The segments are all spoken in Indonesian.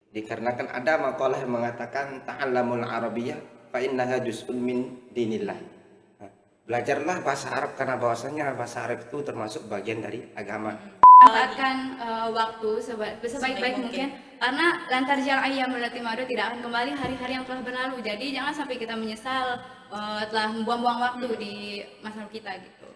Dikarenakan ada makalah yang mengatakan ta'allamul arabiyyah fa innaha juz'un min dinillah. Nah, belajarlah bahasa Arab karena bahwasanya bahasa Arab itu termasuk bagian dari agama. Manfaatkan waktu sebaik-baik mungkin karena lantar jal ayyam allati madu tidak akan kembali hari-hari yang telah berlalu. Jadi jangan sampai kita menyesal telah membuang-buang waktu di masa lalu kita gitu.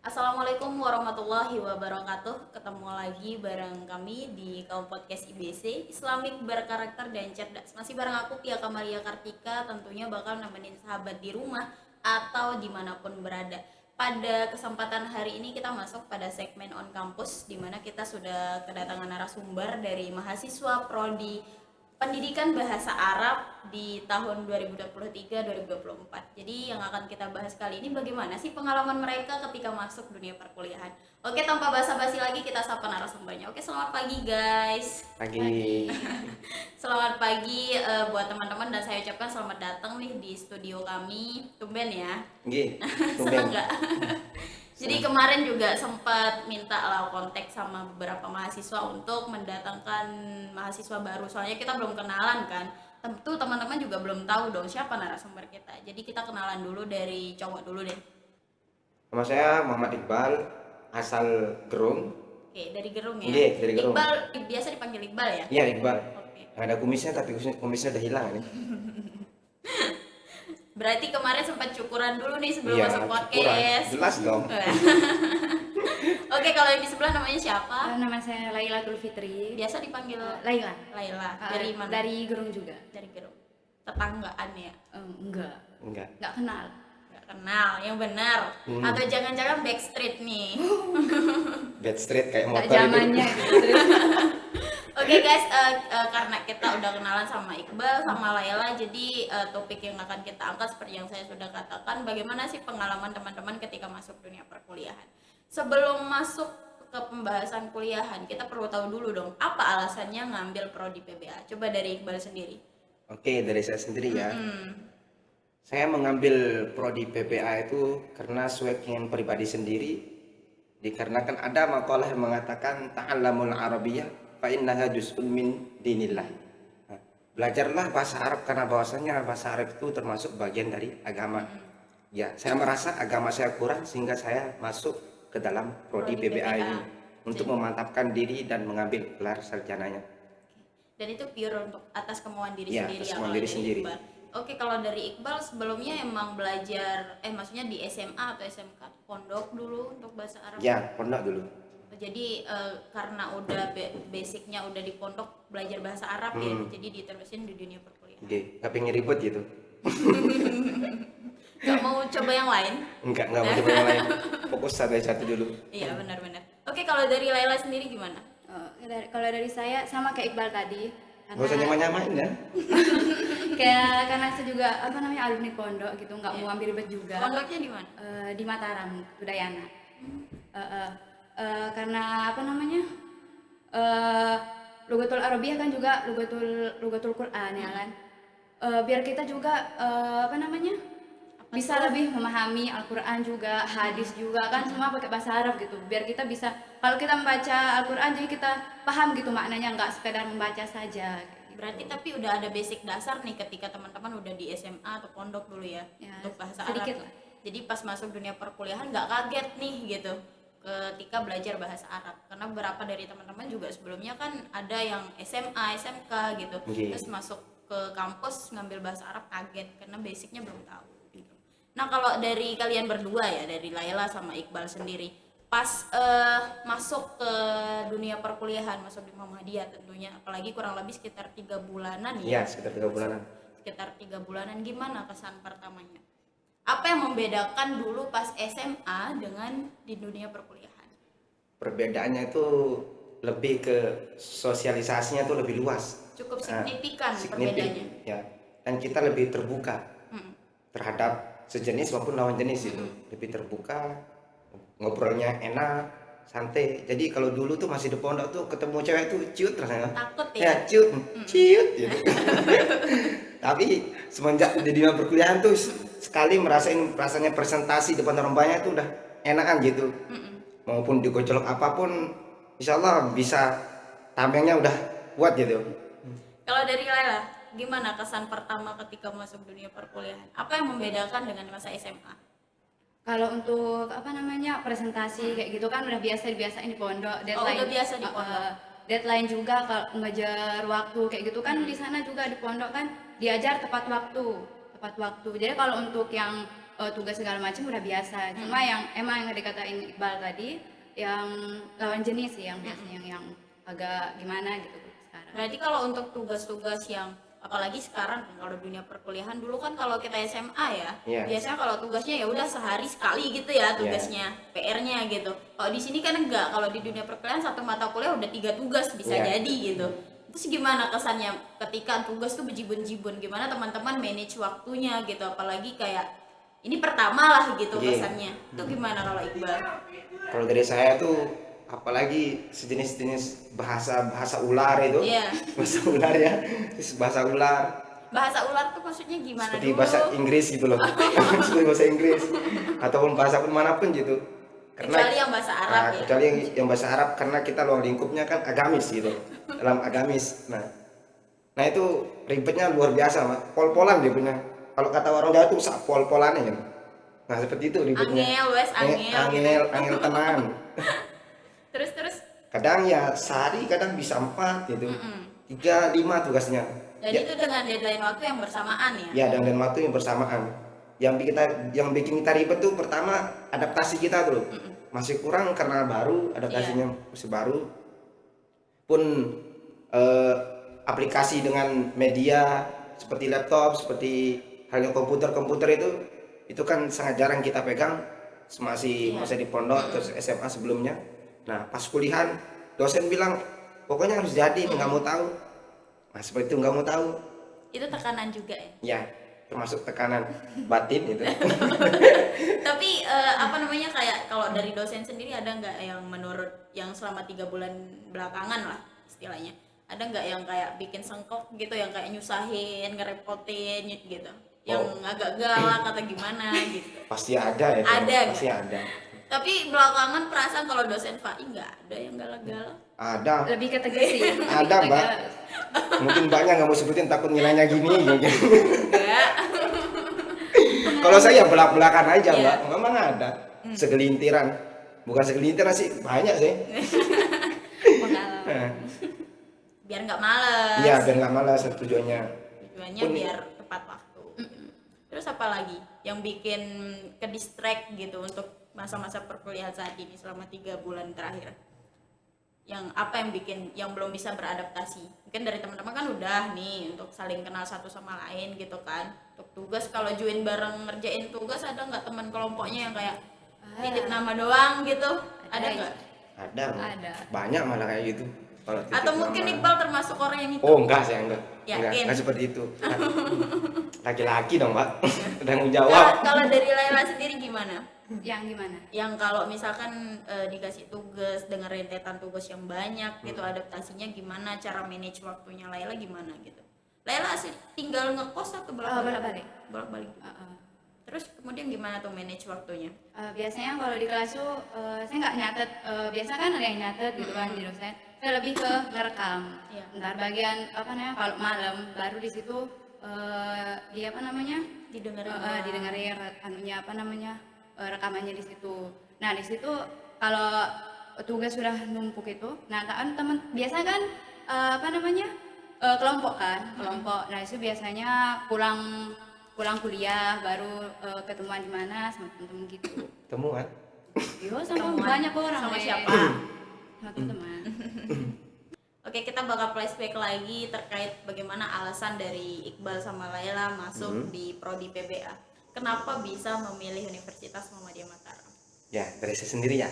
Assalamualaikum warahmatullahi wabarakatuh. Ketemu lagi bareng kami di Kaum Podcast IBC Islamic berkarakter dan cerdas. Masih bareng aku Pia Kamalia Kartika, tentunya bakal nemenin sahabat di rumah atau dimanapun berada. Pada kesempatan hari ini kita masuk pada segmen on campus, di mana kita sudah kedatangan narasumber dari mahasiswa prodi Pendidikan Bahasa Arab di tahun 2023-2024. Jadi yang akan kita bahas kali ini bagaimana sih pengalaman mereka ketika masuk dunia perkuliahan. Oke, tanpa basa-basi lagi kita sapa narasumbernya. Oke, selamat pagi guys. Pagi. Selamat pagi buat teman-teman, dan saya ucapkan selamat datang nih di studio kami. Tumben ya. Nggih, Seneng tumben. nggak? Jadi kemarin juga sempat minta lah kontak sama beberapa mahasiswa untuk mendatangkan mahasiswa baru. Soalnya kita belum kenalan kan. Tentu teman-teman juga belum tahu dong siapa narasumber kita. Jadi kita kenalan dulu dari cowok dulu deh. Nama saya Muhammad Iqbal, asal Gerung. Oke, dari Gerung ya. Nggih, dari Gerung. Iqbal biasa dipanggil Iqbal ya? Iya, Iqbal. Oke. Ada kumisnya tapi kumisnya udah hilang nih. Berarti kemarin sempat cukuran dulu nih sebelum Iya, masuk syukuran. podcast. Jelas dong. Oke, kalau yang di sebelah namanya siapa? Nama saya Laila Fitri. Biasa dipanggil Laila. Laila. Dari mana? Dari Gerung juga. Dari Gerung. Tetanggaan ya? Enggak Enggak. kenal. Nggak kenal, yang benar. Atau jangan-jangan backstreet nih. Bad street kayak Enggak motor itu. zamannya gitu. Oke guys, karena kita udah kenalan sama Iqbal sama Laila, jadi topik yang akan kita angkat seperti yang saya sudah katakan, bagaimana sih pengalaman teman-teman ketika masuk dunia perkuliahan. Sebelum masuk ke pembahasan kuliahan, kita perlu tahu dulu dong, apa alasannya ngambil prodi PBA. Coba dari Iqbal sendiri. Oke, dari saya sendiri ya. Saya mengambil prodi PPA itu karena sesuai keinginan pribadi sendiri. Dikarenakan ada makalah yang mengatakan ta'allamul arabiyyah fa innaha juz'un min dinillah. Nah, belajarlah bahasa Arab karena bahwasanya bahasa Arab itu termasuk bagian dari agama. Ya, saya merasa agama saya kurang sehingga saya masuk ke dalam prodi PPA ini untuk memantapkan diri dan mengambil gelar sarjananya. Dan itu pure untuk atas kemauan diri Ya, sendiri atas ya, kemauan kalau diri dari sendiri. Iqbal. Oke, kalau dari Iqbal sebelumnya emang belajar maksudnya di SMA atau SMK pondok dulu untuk bahasa Arab. Ya, pondok dulu. Jadi karena udah basicnya udah di pondok belajar bahasa Arab ya, jadi diterusin di dunia perkuliahan. Oke, nggak pengen ribet gitu. Gak mau coba yang lain? Enggak mau coba yang lain. Fokus satu dulu. Iya, benar-benar. Oke, kalau dari Laila sendiri gimana? Kalau dari saya sama kayak Iqbal tadi. Nggak usah nyamain ya. Karena saya juga alumni pondok gitu, nggak mau ambil ribet juga. Pondoknya di mana? Di Mataram, Udayana. Karena Lugatul Arabiyah kan juga Lugatul Quran ya kan. Biar kita juga bisa lebih memahami Al-Quran juga, hadis juga kan, semua pakai bahasa Arab gitu. Biar kita bisa, kalau kita membaca Al-Quran jadi kita paham gitu maknanya, nggak sekedar membaca saja. Berarti tapi udah ada basic dasar nih ketika teman-teman udah di SMA atau pondok dulu ya, untuk bahasa sedikit Arab. lah. Jadi pas masuk dunia perkuliahan nggak kaget nih gitu ketika belajar bahasa Arab, karena beberapa dari teman-teman juga sebelumnya kan ada yang SMA, SMK gitu, terus masuk ke kampus ngambil bahasa Arab kaget karena basicnya belum tahu gitu. Nah, kalau dari kalian berdua ya, dari Laila sama Iqbal sendiri, pas masuk ke dunia perkuliahan, masuk di Muhammadiyah tentunya, apalagi kurang lebih sekitar 3 bulanan ya. Iya, sekitar 3 bulanan. Sekitar 3 bulanan, gimana kesan pertamanya? Apa yang membedakan dulu pas SMA dengan di dunia perkuliahan? Perbedaannya itu lebih ke sosialisasinya tuh lebih luas. Cukup signifikan Signifikan, perbedaannya. ya. Dan kita lebih terbuka terhadap sejenis maupun lawan jenis itu. Lebih terbuka, ngobrolnya enak, santai. Jadi kalau dulu tuh masih di pondok tuh ketemu cewek tuh ciut rasanya. Takut Ya, ya? ciut gitu. Tapi semenjak di dunia perkuliahan tuh sekali merasain rasanya presentasi depan orang banyak tuh udah enakan gitu. Maupun digojlok apapun, insya Allah bisa tampangnya udah kuat gitu. Kalau dari Laila, gimana kesan pertama ketika masuk dunia perkuliahan? Apa yang membedakan dengan masa SMA? Kalau untuk apa namanya presentasi kayak gitu kan udah biasa dibiasain di pondok, deadline. udah biasa di pondok. Deadline juga kalau ngejar waktu kayak gitu kan di sana juga di pondok kan diajar tepat waktu, tepat waktu. Jadi kalau untuk yang tugas segala macam udah biasa. Cuma yang emang yang dikatain Iqbal tadi yang lawan jenis sih yang biasanya yang agak gimana gitu sekarang. Berarti kalau untuk tugas-tugas yang apalagi sekarang kan kalau dunia perkuliahan, dulu kan kalau kita SMA ya, Iya. biasanya kalau tugasnya ya udah sehari sekali gitu ya tugasnya, PR-nya gitu. Kalau di sini kan enggak, kalau di dunia perkuliahan satu mata kuliah udah 3 tugas bisa Iya. jadi gitu. Terus gimana kesannya ketika tugas tuh bejibun-jibun, gimana teman-teman manage waktunya gitu, apalagi kayak ini pertama lah gitu Iya. kesannya. Itu gimana kalau Iqbal? Kalau dari saya tuh apalagi sejenis bahasa ular itu. Iya. Bahasa ular ya. Bahasa ular Bahasa ular tuh maksudnya gimana seperti dulu? bahasa Inggris gitu loh. Seperti bahasa Inggris ataupun bahasa manapun gitu. Kecuali yang bahasa Arab ya. Kecuali yang bahasa Arab karena kita luar lingkupnya kan agamis gitu. Dalam agamis. Nah itu ribetnya luar biasa, Mak. Pol-polan dia punya. Kalau kata orang Jawa tuh sak pol-polannya gitu. Nah seperti itu ribetnya. Angel, wes angel. Angel tenan. Terus Kadang ya sehari kadang bisa 4 gitu. 3, 5 tugasnya. dan itu dengan deadline waktu yang bersamaan ya. Ya dan waktu yang bersamaan. Yang bikin kita ribet tuh pertama adaptasi kita tuh. Masih kurang karena baru adaptasinya masih baru. Pun aplikasi dengan media seperti laptop, seperti halnya komputer itu kan sangat jarang kita pegang masih di pondok terus SMA sebelumnya. Nah pas kuliahan dosen bilang pokoknya harus jadi nggak mau tahu. Nah seperti itu nggak mau tahu. Itu tekanan juga ya. Ya termasuk tekanan batin itu. Tapi apa namanya kayak kalau dari dosen sendiri ada nggak yang menurut yang selama 3 bulan belakangan lah istilahnya, ada nggak yang kayak bikin sengkok gitu, yang kayak nyusahin, ngerepotin gitu, yang agak galak atau gimana gitu? Pasti ada ya. Ada, Pasti ada. Tapi belakangan perasaan kalau dosen FAI nggak ada yang galak-galak. Ada. Lebih ke tegas sih. Ada, Mbak. Mungkin banyak nggak mau sebutin takut nilainya gini. Enggak. Kalau saya belak-belakan aja, Iya. Mbak. Memang ada. Segelintiran. Bukan segelintiran sih, banyak sih. Pengalaman. Biar nggak males. Iya, biar nggak malas tujuannya. Tujuannya Pun- biar tepat waktu. Terus apa lagi yang bikin ke distract gitu untuk masa-masa perkuliahan saat ini selama 3 bulan terakhir? Yang apa yang bikin yang belum bisa beradaptasi? Mungkin dari teman-teman kan udah nih untuk saling kenal satu sama lain gitu kan. Untuk tugas kalau join bareng ngerjain tugas, ada nggak teman kelompoknya yang kayak titip nama doang gitu? Ada nggak? Ada, Mbak. Ada. Banyak malah kayak gitu. Kalau titip Atau mungkin nama. Iqbal termasuk orang yang itu? Oh, enggak saya enggak. Yakin? Enggak seperti itu. Laki-laki dong, Mbak. Tanggung Kalau jawab. kalau dari Laila sendiri gimana? Yang gimana? Yang kalau misalkan dikasih tugas dengan rentetan tugas yang banyak gitu, adaptasinya gimana, cara manage waktunya Laila gimana gitu? Laila asli tinggal ngekos atau Bolak-balik. bolak-balik? Terus kemudian gimana tuh manage waktunya? Biasanya kalau di kelas tuh saya nggak nyatet. Biasa kan ada yang nyatet gitu kan di dosen. Saya lebih ke ngerekam. Iya. Ntar bagian apa namanya kalau malam baru di situ di apa namanya Didengerin didengerin anunya apa namanya rekamannya di situ. Nah di situ kalau tugas sudah numpuk itu, nah kan teman biasa kan apa namanya kelompok kan kelompok. Nah itu biasanya pulang kuliah baru ketemuan di mana sama teman-teman gitu. Temuan. Yo sama Ketemuan. banyak orang Sama deh. siapa? Sama teman. Oke, kita bakal flashback lagi terkait bagaimana alasan dari Iqbal sama Laila masuk di prodi PBA. Kenapa bisa memilih Universitas Muhammadiyah Mataram? Ya, dari saya sendiri ya.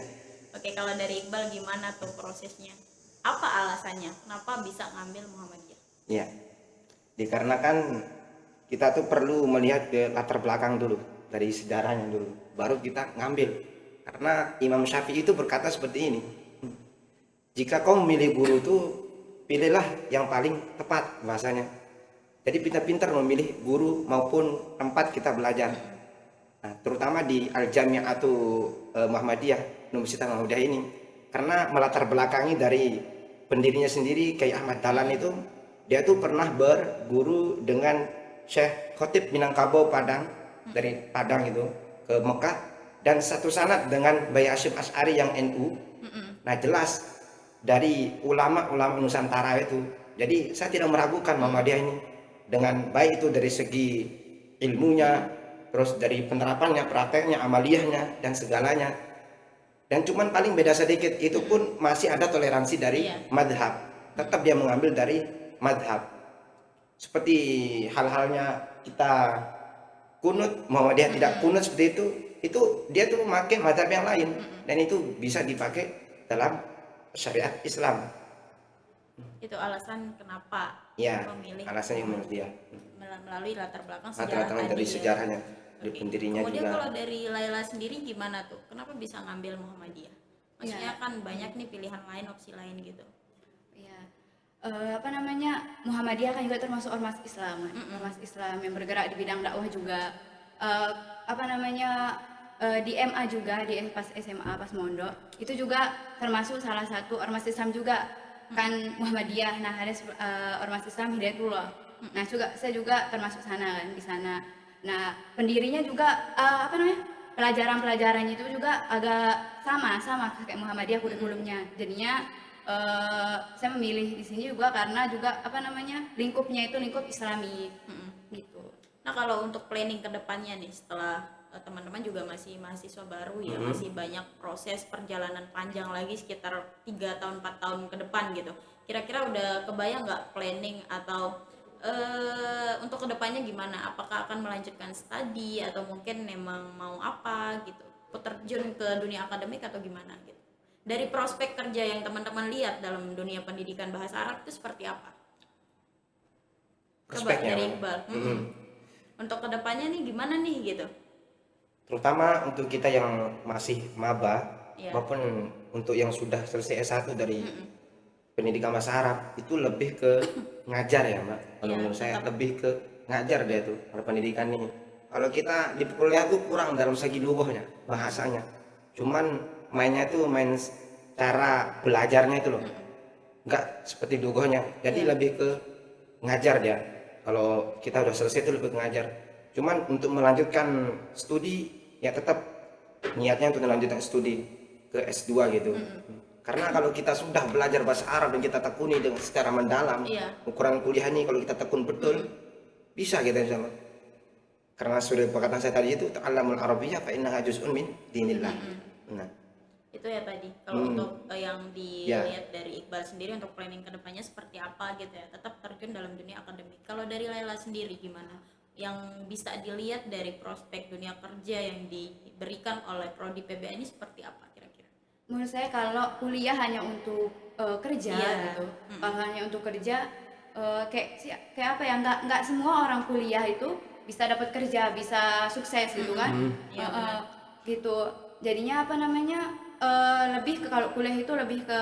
Oke, kalau dari Iqbal gimana tuh prosesnya? Apa alasannya? Kenapa bisa ngambil Muhammadiyah? Iya. Dikarenakan kita tuh perlu melihat ke latar belakang dulu, dari sejarahnya dulu, baru kita ngambil. Karena Imam Syafi'i itu berkata seperti ini. Jika kau memilih guru tuh pilihlah yang paling tepat bahasanya. Jadi pintar-pintar memilih guru maupun tempat kita belajar. Nah, terutama di Al-Jami'atu Muhammadiyah, Universitas Muhammadiyah ini, karena melatar belakangi dari pendirinya sendiri, Kiai Ahmad Dahlan itu, dia tuh pernah berguru dengan Syekh Khotib Minangkabau Padang, dari Padang itu ke Mekah, dan satu sanad dengan Bayi Hasyim Asy'ari yang NU. Nah, jelas dari ulama-ulama Nusantara itu. Jadi saya tidak meragukan Muhammadiyah ini dengan baik itu dari segi ilmunya, terus dari penerapannya, prakteknya, amaliyahnya, dan segalanya. Dan cuman paling beda sedikit, itu pun masih ada toleransi dari madhab. Tetap dia mengambil dari madhab. Seperti hal-halnya kita kunut, Muhammadiyah tidak kunut seperti itu dia tuh memakai madhab yang lain. Dan itu bisa dipakai dalam syariat Islam. Itu alasan kenapa Ya, memilih alasannya menurut dia. melalui latar belakang Latar sejarah belakang tadi dari ya. sejarahnya, dari Oke. pendirinya Kemudian juga. kalau dari Laila sendiri gimana tuh? Kenapa bisa ngambil Muhammadiyah? Maksudnya kan banyak nih pilihan lain, opsi lain gitu. Ya, apa namanya, Muhammadiyah kan juga termasuk ormas Islam kan? Ormas Islam yang bergerak di bidang dakwah juga. Apa namanya, di MA juga, di pas SMA pas mondok itu juga termasuk salah satu ormas Islam juga kan, Muhammadiyah. Nah, ada ormas Islam Hidayatullah. Nah, saya juga termasuk sana kan, di sana. Nah, pendirinya juga apa namanya, pelajaran-pelajarannya itu juga agak sama kayak Muhammadiyah kurikulumnya. Jadinya saya memilih di sini juga karena juga apa namanya, lingkupnya itu lingkup Islami gitu. Nah, kalau untuk planning ke depannya nih, setelah teman-teman juga masih mahasiswa baru ya, masih banyak proses perjalanan panjang lagi sekitar 3 tahun 4 tahun ke depan gitu. Kira-kira udah kebayang nggak planning atau untuk kedepannya gimana? Apakah akan melanjutkan studi atau mungkin memang mau apa gitu? Terjun ke dunia akademik atau gimana gitu? Dari prospek kerja yang teman-teman lihat dalam dunia pendidikan bahasa Arab itu seperti apa? Coba Prospeknya. dari Iqbal. Untuk kedepannya nih gimana nih gitu? Terutama untuk kita yang masih maba maupun untuk yang sudah selesai S1 dari pendidikan bahasa Arab, itu lebih ke ngajar ya Mbak. Kalau menurut saya lebih ke ngajar dia tuh kalau pendidikan ini. Kalau kita di kuliah tuh kurang dalam segi lughahnya, bahasanya. Cuman mainnya tuh main cara belajarnya itu loh. Enggak seperti lughahnya. Jadi lebih ke ngajar dia. Kalau kita udah selesai itu lebih ke ngajar. Cuman untuk melanjutkan studi ya tetap niatnya untuk melanjutkan studi ke S2 gitu. Karena kalau kita sudah belajar bahasa Arab dan kita tekuni dengan secara mendalam, ukuran kuliah ini kalau kita tekun betul, bisa kita insya Allah. Karena sudah perkataan saya tadi itu, ta'allamul arabiyyah fa innaha juz'un min dinillah. Nah, itu ya tadi. Kalau untuk yang dilihat dari Iqbal sendiri untuk planning kedepannya seperti apa gitu ya, tetap terjun dalam dunia akademik. Kalau dari Laila sendiri gimana? Yang bisa dilihat dari prospek dunia kerja yang diberikan oleh prodi PBA ini seperti apa kira-kira? Menurut saya kalau kuliah hanya untuk kerja gitu, kalau hanya untuk kerja kayak apa ya, nggak semua orang kuliah itu bisa dapat kerja, bisa sukses gitu kan. Gitu. Jadinya apa namanya, lebih ke, kalau kuliah itu lebih ke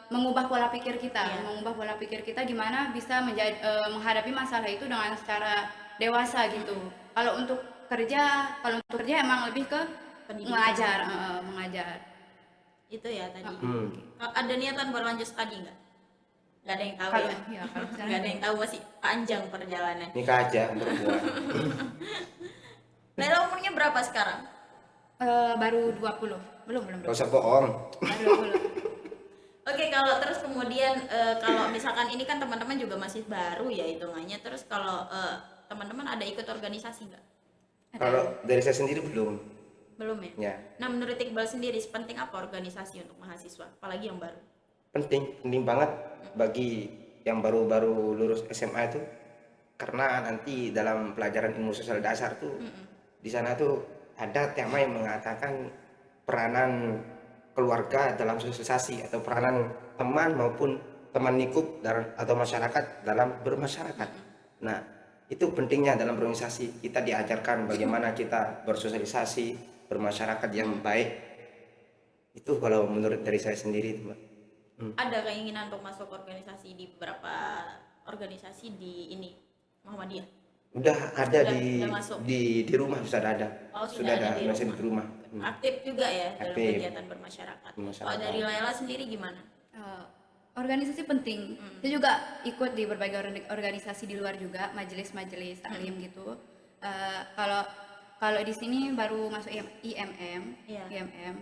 mengubah pola pikir kita, mengubah pola pikir kita gimana bisa menghadapi masalah itu dengan secara dewasa gitu. Kalau untuk kerja emang lebih ke mengajar. Itu ya tadi. Ada niatan berlanjut studi nggak? Nggak ada yang tahu Kalau ya. kalau sekarang Nggak ada yang tahu, masih panjang perjalanan. nikah aja berdua. Laila umurnya berapa sekarang? baru 20. Belum. Gak usah bohong. Baru 20. Oke, kalau terus kemudian kalau misalkan ini kan teman-teman juga masih baru ya hitungannya. Terus kalau teman-teman ada ikut organisasi nggak? Kalau dari saya sendiri belum. Belum ya? Ya, Nah, menurut Iqbal sendiri sepenting apa organisasi untuk mahasiswa, apalagi yang baru? penting banget bagi yang baru-baru lulus SMA itu, karena nanti dalam pelajaran ilmu sosial dasar tuh di sana tuh ada tema yang mengatakan peranan keluarga dalam sosialisasi atau peranan teman maupun teman lingkup atau masyarakat dalam bermasyarakat. Nah, itu pentingnya dalam berorganisasi. Kita diajarkan bagaimana kita bersosialisasi, bermasyarakat yang baik. Itu kalau menurut dari saya sendiri, Mbak. Ada keinginan untuk masuk organisasi di beberapa organisasi di ini Muhammadiyah? Udah ada Udah masuk. di rumah sudah ada. Oh, Sudah ada di masih di rumah. Aktif juga ya dalam Aktif. kegiatan bermasyarakat. Bermasyarakat. Kalau dari Laila sendiri gimana? Organisasi penting. Saya juga ikut di berbagai organisasi di luar juga, majelis-majelis taklim gitu. Kalau kalau di sini baru masuk IMM, Iya. IMM.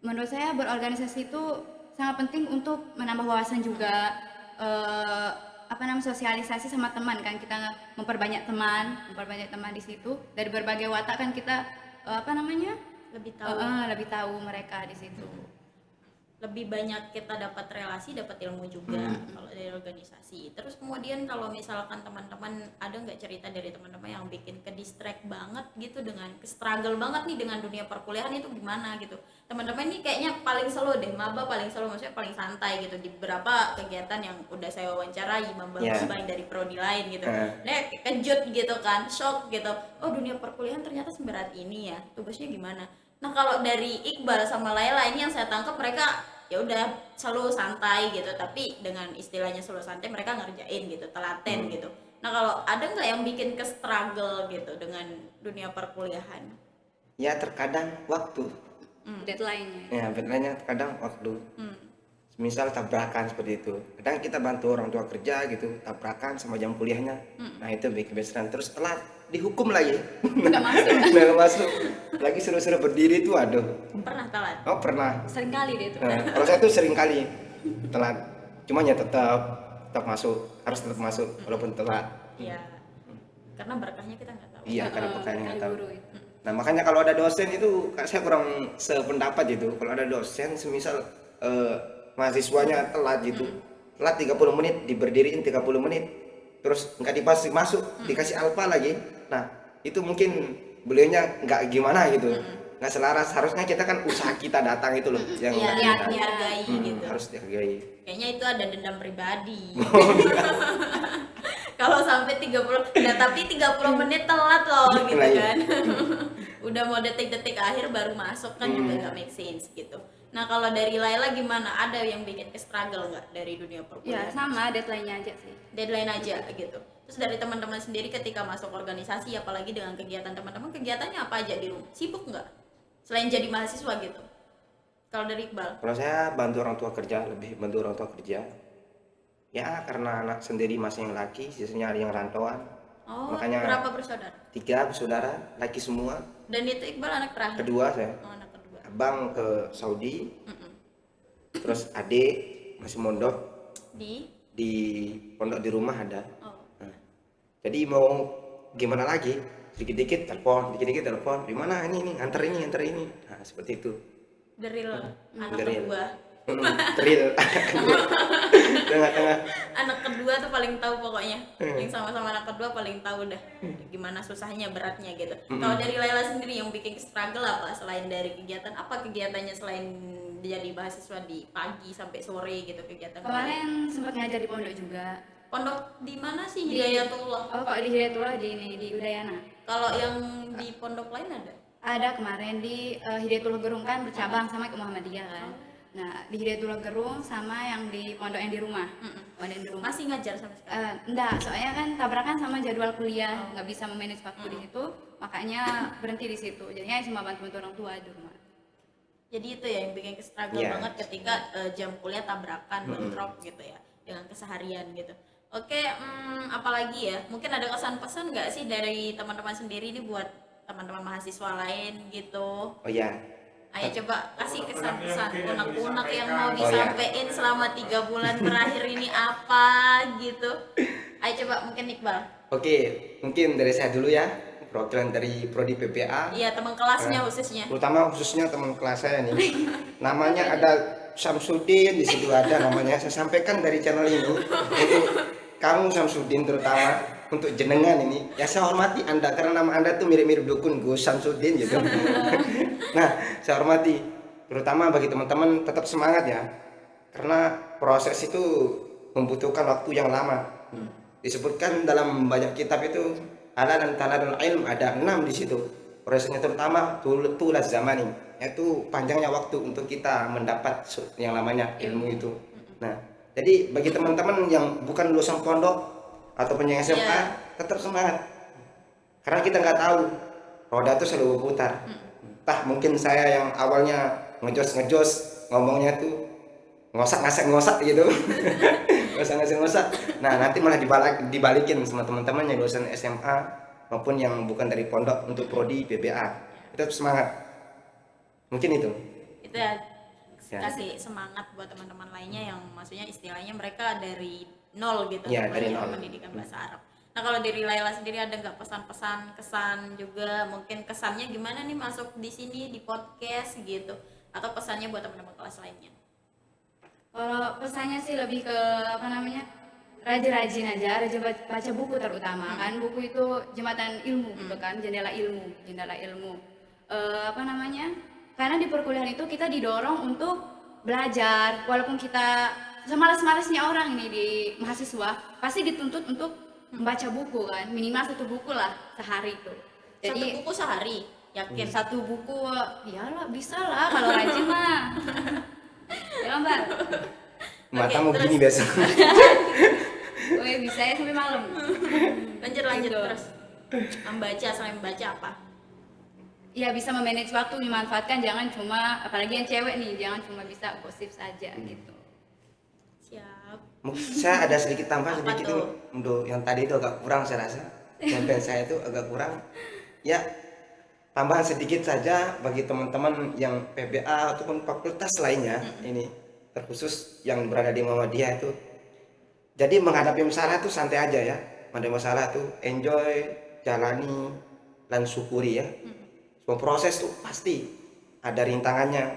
Menurut saya berorganisasi itu sangat penting untuk menambah wawasan juga, sosialisasi sama teman kan, kita memperbanyak teman di situ. Dari berbagai watak kan kita Lebih tahu, lebih tahu mereka di situ. lebih banyak kita dapat relasi, dapat ilmu juga kalau dari organisasi. Terus kemudian kalau misalkan teman-teman ada nggak cerita dari teman-teman yang bikin ke distract banget gitu, dengan struggle banget nih dengan dunia perkuliahan itu gimana gitu? Teman-teman ini kayaknya paling slow deh, maba paling slow, maksudnya paling santai gitu di beberapa kegiatan yang udah saya wawancarai, maba-maba yang dari prodi lain gitu. Nah, kejut gitu kan, shock gitu. Oh, dunia perkuliahan ternyata seberat ini ya. Tugasnya gimana? Nah, kalau dari Iqbal sama Laila ini yang saya tangkap, mereka ya udah selalu santai gitu, tapi dengan istilahnya selalu santai mereka ngerjain gitu, telaten gitu. Nah, kalau ada nggak yang bikin ke struggle gitu dengan dunia perkuliahan? Ya terkadang waktu. Deadline-nya. Ya deadline-nya terkadang waktu. Misal tabrakan seperti itu. Kadang kita bantu orang tua kerja gitu, tabrakan sama jam kuliahnya. Nah itu bikin kebesaran. Terus telat dihukum lagi. Nggak masuk. Nggak masuk. Lagi suruh-suruh berdiri tuh, aduh. Pernah telat? Oh pernah. Sering kali deh itu. Nah, kalau saya tuh sering kali telat. Cuma ya tetap masuk, harus tetap masuk walaupun telat. Iya. Karena berkahnya kita nggak tahu. Iya, karena pekannya nggak tahu. Guru itu. Nah makanya kalau ada dosen itu saya kurang sependapat gitu. Kalau ada dosen semisal mahasiswanya telat gitu, telat 30 menit, diberdiriin 30 menit, terus nggak dipasih masuk, dikasih alfa lagi. Nah itu mungkin beliaunya nggak gimana gitu, nggak selaras. Harusnya kita kan usaha kita datang itu loh yang Iya, kita- dihargai gitu. harus dihargai. Kayaknya itu ada dendam pribadi. Kalau sampai 30, nah tapi 30 menit telat loh gitu Nah, iya. kan. Udah mau detik-detik akhir baru masuk kan juga nggak make sense gitu. Nah, kalau dari Laila gimana? Ada yang bikin ke struggle nggak dari dunia Ya perkuliahan? sama, deadline-nya aja sih. Deadline aja gitu. Terus dari teman-teman sendiri ketika masuk organisasi, apalagi dengan kegiatan teman-teman, kegiatannya apa aja di rumah? Sibuk nggak? Selain jadi mahasiswa gitu. Kalau dari Iqbal? Kalau saya bantu orang tua kerja, lebih bantu orang tua kerja. Ya karena anak sendiri masih yang laki, sisanya ada yang rantauan. Oh, Makanya berapa bersaudara? 3 bersaudara, laki semua. Dan itu Iqbal anak terakhir? Kedua saya, Oh, anak kedua. abang ke Saudi, terus adik masih mondok di pondok di rumah ada. Oh. Nah, jadi mau gimana lagi? Dikit-dikit telepon, di mana ini, antar ini. Nah seperti itu. Deril anak Deril. kedua. Real. Tengah-tengah. Anak kedua tuh paling tahu pokoknya. Yang sama-sama anak kedua paling tahu dah gimana susahnya, beratnya gitu. Kalau dari Laila sendiri yang bikin struggle apa selain dari kegiatan, apa kegiatannya selain jadi mahasiswa di pagi sampai sore gitu kegiatan? Kemarin sempat ngajar di pondok juga. Pondok di mana sih Hidayatullah? Oh, kalau di Hidayatullah di Udayana. Kalau yang di pondok lain ada? Ada kemarin di Hidayatullah Gerung kan bercabang sama ke Muhammadiyah kan. Nah, di Hidayatullah Gerung sama yang di pondok yang di rumah. Pondok yang di rumah. Masih ngajar sampai sekarang? Enggak, soalnya kan tabrakan sama jadwal kuliah, nggak bisa memanage waktu di situ, makanya berhenti di situ. Jadinya cuma bantu-bantu orang tua di rumah. Jadi itu ya yang bikin struggle Iya. banget ketika jam kuliah tabrakan, bentrok gitu ya dengan keseharian gitu. Oke, apalagi ya? Mungkin ada kesan pesan nggak sih dari teman-teman sendiri ini buat teman-teman mahasiswa lain gitu? Oh ya, Ayo coba kasih kesan-pesan unek-unek yang mau Oh, iya. disampaikan selama 3 bulan terakhir ini apa gitu. Ayo coba mungkin Iqbal. oke, mungkin dari saya dulu ya. Perwakilan dari Prodi PPA. Iya, teman kelasnya khususnya. Terutama khususnya teman kelas saya nih. Namanya ada Samsudin, di situ ada namanya. Saya sampaikan dari channel ini untuk kamu Samsudin, terutama untuk jenengan ini. Ya saya hormati Anda karena nama Anda tuh mirip-mirip dukun Gus Samsudin gitu. Nah, saya hormati. Terutama bagi teman-teman tetap semangat ya. Karena proses itu membutuhkan waktu yang lama. Disebutkan dalam banyak kitab itu halal dan taladul ilm, ada 6 di situ. Prosesnya terutama tulas zamani, yaitu panjangnya waktu untuk kita mendapat yang namanya ilmu itu. Nah, jadi bagi teman-teman yang bukan lulusan pondok ataupun yang SMA, tetap semangat. Karena kita nggak tahu roda itu selalu berputar. Entah mungkin saya yang awalnya ngejos ngomongnya tuh ngosak gitu. ngosak. Nah, nanti malah dibalikin sama teman-teman yang lulusan SMA maupun yang bukan dari pondok untuk prodi PPA. Tetap semangat. Mungkin itu. Itu ya, Ya. kasih semangat buat teman-teman lainnya yang maksudnya istilahnya mereka dari nol gitu, Ya, dari belajar nol. pendidikan bahasa Arab. Nah, kalau dari Laila sendiri ada nggak pesan-pesan, kesan juga, mungkin kesannya gimana nih masuk di sini di podcast gitu, atau pesannya buat teman-teman kelas lainnya? Kalau pesannya sih lebih ke apa namanya, rajin-rajin aja, rajin baca buku terutama kan, buku itu jembatan ilmu gitu kan, jendela ilmu. Apa namanya? Karena di perkuliahan itu kita didorong untuk belajar, walaupun kita semalas-malasnya orang ini di mahasiswa, pasti dituntut untuk membaca buku kan, minimal 1 buku lah sehari itu. Satu Jadi buku sehari, yakin? 1 buku, iyalah bisa lah kalau rajin mah. Ya Mbak. Matamu terus. gini biasa. Wih, bisa ya sampai malam. Lanjut Gitu. terus. Membaca, selain membaca apa? Ya bisa memanage waktu, dimanfaatkan, jangan cuma, apalagi yang cewek nih, jangan cuma bisa gosip saja gitu. Siap. Mungkin saya ada sedikit tambah Apa sedikit tuh? tuh. Untuk yang tadi itu agak kurang saya rasa. Konten saya itu agak kurang. Ya, tambahan sedikit saja bagi teman-teman yang PBA ataupun fakultas lainnya ini terkhusus yang berada di Muhammadiyah itu. Jadi menghadapi masalah itu santai aja ya. Menghadapi masalah itu enjoy, jalani dan syukuri ya. Semua proses tuh pasti ada rintangannya.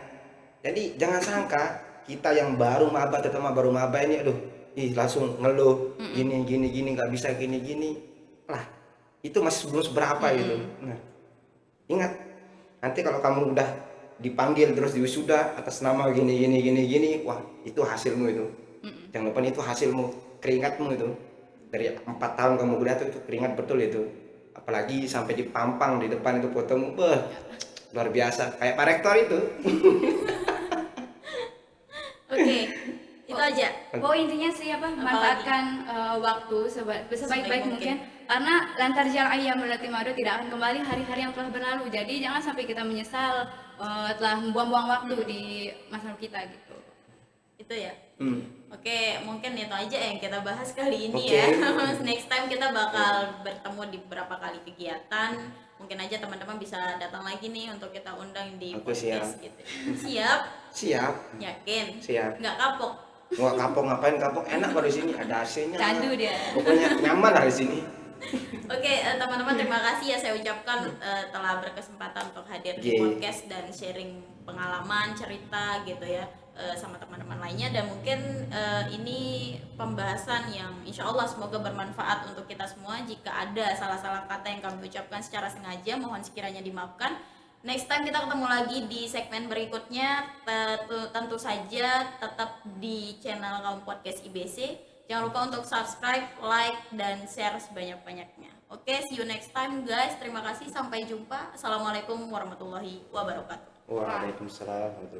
Jadi jangan sangka kita yang baru maba, terutama baru maba ini, aduh, langsung ngeluh gini nggak bisa gini lah. Itu masih belum seberapa gitu. Nah, ingat, nanti kalau kamu udah dipanggil terus diwisuda atas nama gini, wah itu hasilmu itu. Jangan lupa itu hasilmu, keringatmu itu. Dari 4 tahun kamu kuliah itu keringat betul itu. Apalagi sampai dipampang di depan itu fotomu, luar biasa. Kayak Pak Rektor itu. Oke, itu aja. Oh intinya sih apa, manfaatkan waktu sebaik-baik mungkin. Karena lantar jal ayyam allati madu, tidak akan kembali hari-hari yang telah berlalu. Jadi jangan sampai kita menyesal telah membuang-buang waktu di masa lalu kita gitu. Itu ya. Hmm. Oke, mungkin itu aja yang kita bahas kali ini Oke. ya. Next time kita bakal bertemu di beberapa kali kegiatan. Mungkin aja teman-teman bisa datang lagi nih untuk kita undang di Aku podcast siap. gitu. Siap? Siap. Yakin? Siap. Nggak kapok? Nggak kapok, ngapain kapok, enak kok di sini, ada AC-nya. Candu dia. Pokoknya nyaman lah di sini. Oke, teman-teman terima kasih ya saya ucapkan telah berkesempatan untuk hadir di Yeay. podcast dan sharing pengalaman, cerita gitu ya sama teman-teman lainnya, dan mungkin ini pembahasan yang insya Allah semoga bermanfaat untuk kita semua. Jika ada salah-salah kata yang kami ucapkan secara sengaja, mohon sekiranya dimaafkan. Next time kita ketemu lagi di segmen berikutnya. Tentu saja tetap di channel kaum podcast IBC. Jangan lupa untuk subscribe, like, dan share sebanyak-banyaknya. Oke, see you next time guys. Terima kasih, sampai jumpa. Assalamualaikum warahmatullahi wabarakatuh. Waalaikumsalam.